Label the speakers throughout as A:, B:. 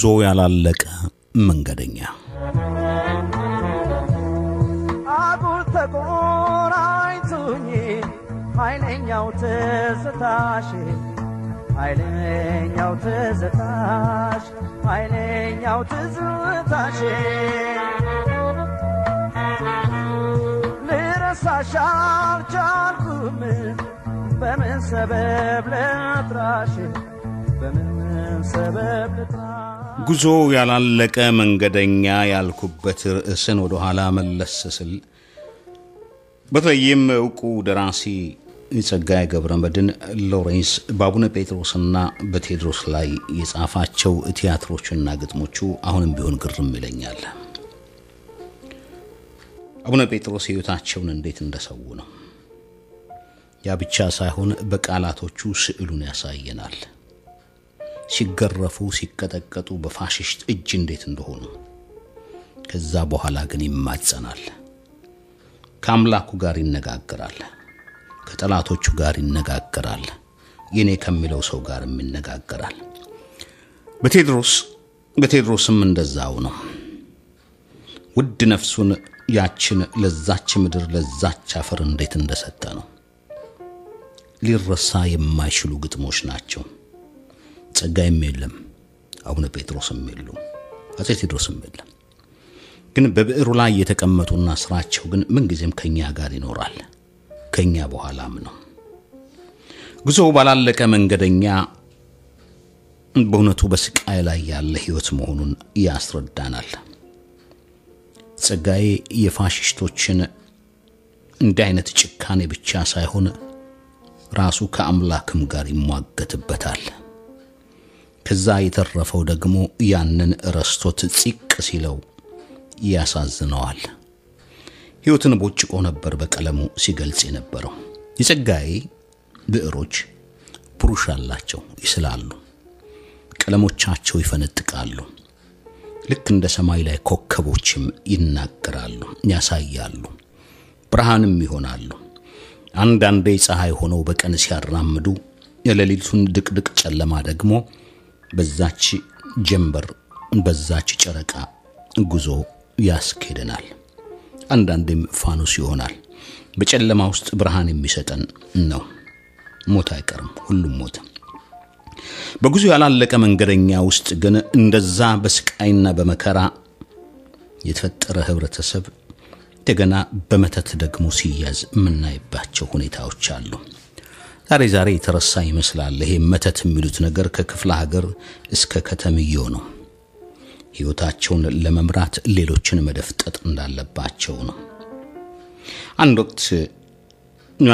A: ጉዞ ያላለቀ መንገደኛ
B: አጉል ተቆራኝቶኝ ኃይለኛው ትዝታሽ ኃይለኛው ትዝታሽ ልረሳሽ አልቻልኩም በምን ሰበብ ልጥራሽ
A: ጉዞ ያላለቀ መንገደኛ ያልኩበት ርዕስን ወደ ኋላ መለስስል በተለይም ዕውቁ ደራሲ ጸጋዬ ገብረመድህን ሎሬንስ በአቡነ ጴጥሮስና በቴዎድሮስ ላይ የጻፋቸው ቲያትሮችና ግጥሞቹ አሁንም ቢሆን ግርም ይለኛል። አቡነ ጴጥሮስ ሕይወታቸውን እንዴት እንደሰው ነው። ያ ብቻ ሳይሆን በቃላቶቹ ስዕሉን ያሳየናል። ሲገረፉ ሲቀጠቀጡ በፋሽስት እጅ እንዴት እንደሆኑ ከዛ በኋላ ግን ይማጸናል። ከአምላኩ ጋር ይነጋገራል፣ ከጠላቶቹ ጋር ይነጋገራል፣ የኔ ከሚለው ሰው ጋር ይነጋገራል። በቴዎድሮስም እንደዛው ነው። ውድ ነፍሱን ያችን ለዛች ምድር ለዛች አፈር እንዴት እንደሰጠ ነው። ሊረሳ የማይችሉ ግጥሞች ናቸው። ጸጋዬም የለም፣ አቡነ ጴጥሮስም የሉም፣ አፄ ቴዎድሮስም የለም። ግን በብዕሩ ላይ የተቀመጡና ስራቸው ግን ምን ጊዜም ከኛ ጋር ይኖራል፣ ከኛ በኋላም ነው። ጉዞ ባላለቀ መንገደኛ በእውነቱ በስቃይ ላይ ያለ ህይወት መሆኑን ያስረዳናል። ጸጋዬ የፋሽስቶችን እንደ አይነት ጭካኔ ብቻ ሳይሆን ራሱ ከአምላክም ጋር ይሟገትበታል። ከዛ የተረፈው ደግሞ ያንን ረስቶት ጽቅ ሲለው ያሳዝነዋል። ህይወትን ቦጭቆ ነበር በቀለሙ ሲገልጽ የነበረው። የጸጋዬ ብዕሮች ፕሩሽ አላቸው፣ ይስላሉ፣ ቀለሞቻቸው ይፈነጥቃሉ። ልክ እንደ ሰማይ ላይ ኮከቦችም ይናገራሉ፣ ያሳያሉ፣ ብርሃንም ይሆናሉ። አንዳንዴ ፀሐይ ሆነው በቀን ሲያራምዱ የሌሊቱን ድቅድቅ ጨለማ ደግሞ በዛች ጀንበር በዛች ጨረቃ ጉዞ ያስኬደናል። አንዳንዴም ፋኖስ ይሆናል፣ በጨለማ ውስጥ ብርሃን የሚሰጠን ነው። ሞት አይቀርም፣ ሁሉም ሞት። በጉዞ ያላለቀ መንገደኛ ውስጥ ግን እንደዛ በስቃይና በመከራ የተፈጠረ ህብረተሰብ እንደገና በመተት ደግሞ ሲያዝ ምናይባቸው ሁኔታዎች አሉ። ዛሬ የተረሳ ይመስላል። ይሄ መተት የሚሉት ነገር ከክፍለ ሀገር እስከ ከተምየው ነው። ህይወታቸውን ለመምራት ሌሎችን መደፍጠጥ እንዳለባቸው ነው። አንድ ወቅት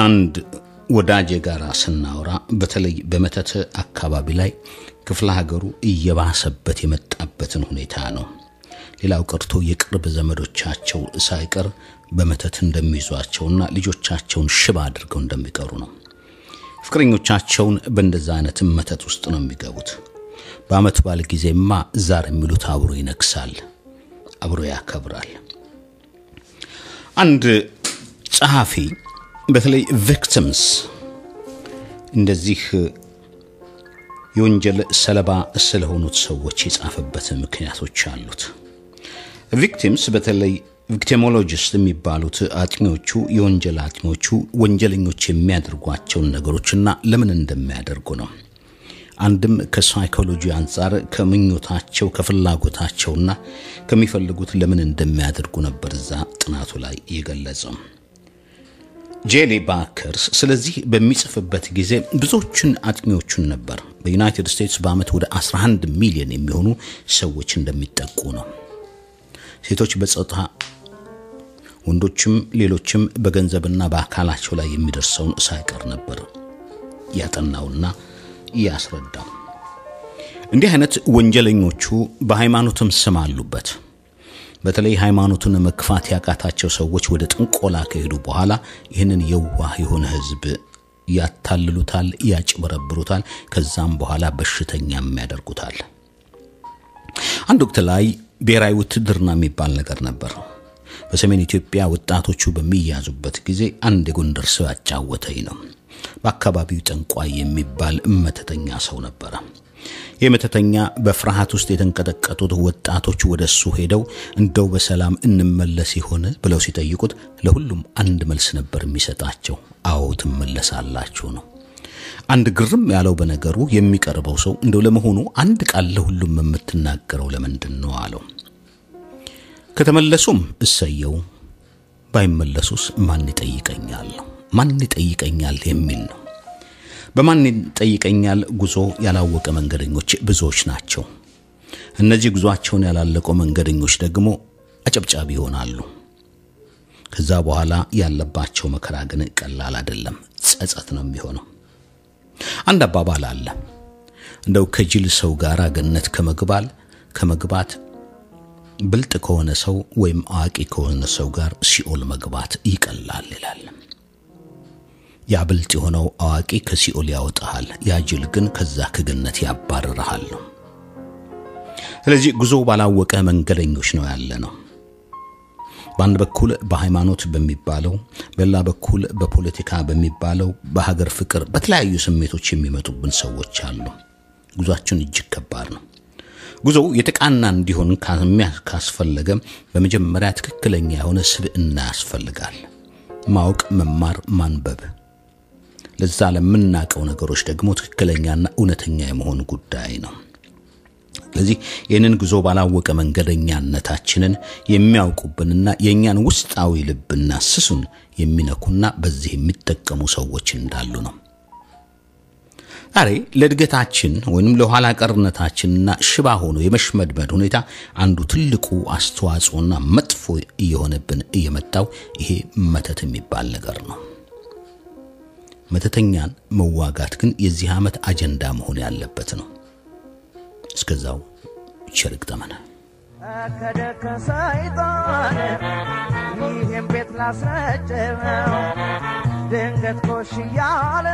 A: አንድ ወዳጄ ጋር ስናወራ በተለይ በመተት አካባቢ ላይ ክፍለ ሀገሩ እየባሰበት የመጣበትን ሁኔታ ነው። ሌላው ቀርቶ የቅርብ ዘመዶቻቸው ሳይቀር በመተት እንደሚይዟቸውና ልጆቻቸውን ሽባ አድርገው እንደሚቀሩ ነው። ፍቅረኞቻቸውን በእንደዛ አይነት መተት ውስጥ ነው የሚገቡት። በአመት ባል ጊዜማ ዛር የሚሉት አብሮ ይነክሳል፣ አብሮ ያከብራል። አንድ ጸሐፊ በተለይ ቪክቲምስ እንደዚህ የወንጀል ሰለባ ስለሆኑት ሰዎች የጻፈበት ምክንያቶች አሉት። ቪክቲምስ በተለይ ቪክቲሞሎጂስት የሚባሉት አጥኚዎቹ የወንጀል አጥኚዎቹ ወንጀለኞች የሚያደርጓቸውን ነገሮችና ለምን እንደሚያደርጉ ነው። አንድም ከሳይኮሎጂ አንፃር ከምኞታቸው ከፍላጎታቸውና ከሚፈልጉት ለምን እንደሚያደርጉ ነበር እዛ ጥናቱ ላይ የገለጸው። ጄሊ ባከርስ ስለዚህ በሚጽፍበት ጊዜ ብዙዎችን አጥኚዎችን ነበር። በዩናይትድ ስቴትስ በአመት ወደ 11 ሚሊዮን የሚሆኑ ሰዎች እንደሚጠቁ ነው። ሴቶች በጾታ ወንዶችም ሌሎችም በገንዘብና በአካላቸው ላይ የሚደርሰውን ሳይቀር ነበር ያጠናውና ያስረዳው። እንዲህ አይነት ወንጀለኞቹ በሃይማኖትም ስም አሉበት። በተለይ ሃይማኖቱን መክፋት ያቃታቸው ሰዎች ወደ ጥንቆላ ከሄዱ በኋላ ይህንን የዋህ የሆነ ህዝብ ያታልሉታል፣ ያጭበረብሩታል፣ ከዛም በኋላ በሽተኛም ያደርጉታል። አንድ ወቅት ላይ ብሔራዊ ውትድርና የሚባል ነገር ነበር። በሰሜን ኢትዮጵያ ወጣቶቹ በሚያዙበት ጊዜ አንድ የጎንደር ሰው ያጫወተኝ ነው። በአካባቢው ጠንቋይ የሚባል መተተኛ ሰው ነበር። የመተተኛ በፍርሃት ውስጥ የተንቀጠቀጡት ወጣቶች ወደሱ ሄደው እንደው በሰላም እንመለስ ይሆን ብለው ሲጠይቁት ለሁሉም አንድ መልስ ነበር የሚሰጣቸው። አዎ ትመለሳላችሁ ነው። አንድ ግርም ያለው በነገሩ የሚቀርበው ሰው እንደው ለመሆኑ አንድ ቃል ለሁሉም የምትናገረው ለምንድን ነው አለው። ከተመለሱም እሰየው፣ ባይመለሱስ ማን ይጠይቀኛል ነው። ማን ይጠይቀኛል የሚል ነው። በማን ይጠይቀኛል ጉዞ ያላወቀ መንገደኞች ብዙዎች ናቸው። እነዚህ ጉዟቸውን ያላለቁ መንገደኞች ደግሞ አጨብጫቢ ይሆናሉ። ከዛ በኋላ ያለባቸው መከራ ግን ቀላል አይደለም፣ ጸጸት ነው የሚሆነው። አንድ አባባል አለ፣ እንደው ከጅል ሰው ጋር ገነት ከመግባት ብልጥ ከሆነ ሰው ወይም አዋቂ ከሆነ ሰው ጋር ሲኦል መግባት ይቀላል ይላል። ያ ብልጥ የሆነው አዋቂ ከሲኦል ያወጣሃል፣ ያ ጅል ግን ከዛ ከገነት ያባርርሃል። ስለዚህ ጉዞ ባላወቀ መንገደኞች ነው ያለነው። በአንድ በኩል በሃይማኖት በሚባለው፣ በሌላ በኩል በፖለቲካ በሚባለው፣ በሀገር ፍቅር በተለያዩ ስሜቶች የሚመጡብን ሰዎች አሉ። ጉዟችን እጅግ ከባድ ነው። ጉዞው የተቃና እንዲሆን ካስፈለገ በመጀመሪያ ትክክለኛ የሆነ ስብዕና ያስፈልጋል። ማወቅ፣ መማር፣ ማንበብ። ለዛ ለምናቀው ነገሮች ደግሞ ትክክለኛና እውነተኛ የመሆን ጉዳይ ነው። ስለዚህ የነን ጉዞ ባላወቀ መንገደኛነታችንን የሚያውቁብንና የኛን ውስጣዊ ልብና ስሱን የሚነኩና በዚህ የሚጠቀሙ ሰዎች እንዳሉ ነው። ዛሬ ለድገታችን ወይንም ለኋላ ቀርነታችንና ሽባ ሆኖ የመሽመድመድ ሁኔታ አንዱ ትልቁ አስተዋጽኦና መጥፎ እየሆነብን እየመጣው ይሄ መተት የሚባል ነገር ነው። መተተኛን መዋጋት ግን የዚህ ዓመት አጀንዳ መሆን ያለበት ነው። እስከዛው ቸርቅ ተመነ
B: ከደከ ሰይጣን ይህም ቤት ላስረጀው ድንገት ኮሽ ያለ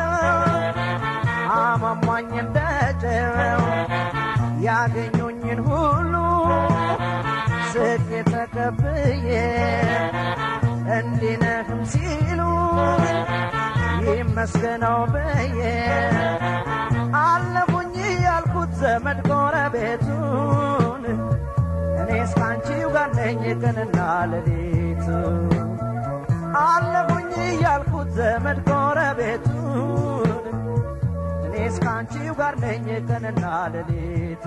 B: አማማኝ እንደጀው ያገኙኝን ሁሉ ስቄ ተቀብዬ እንዲነህም ሲሉ ይመስገነው በየ አለፉኝ ያልኩት ዘመድ ጎረቤቱን እኔስ ካንቺው ጋር ነኝ ቀንና ሌሊት አለፉኝ ያልኩት ዘመድ ጎረቤቱን እኔስ ካንቺው ጋር ነኝ ቀንና ሌሊት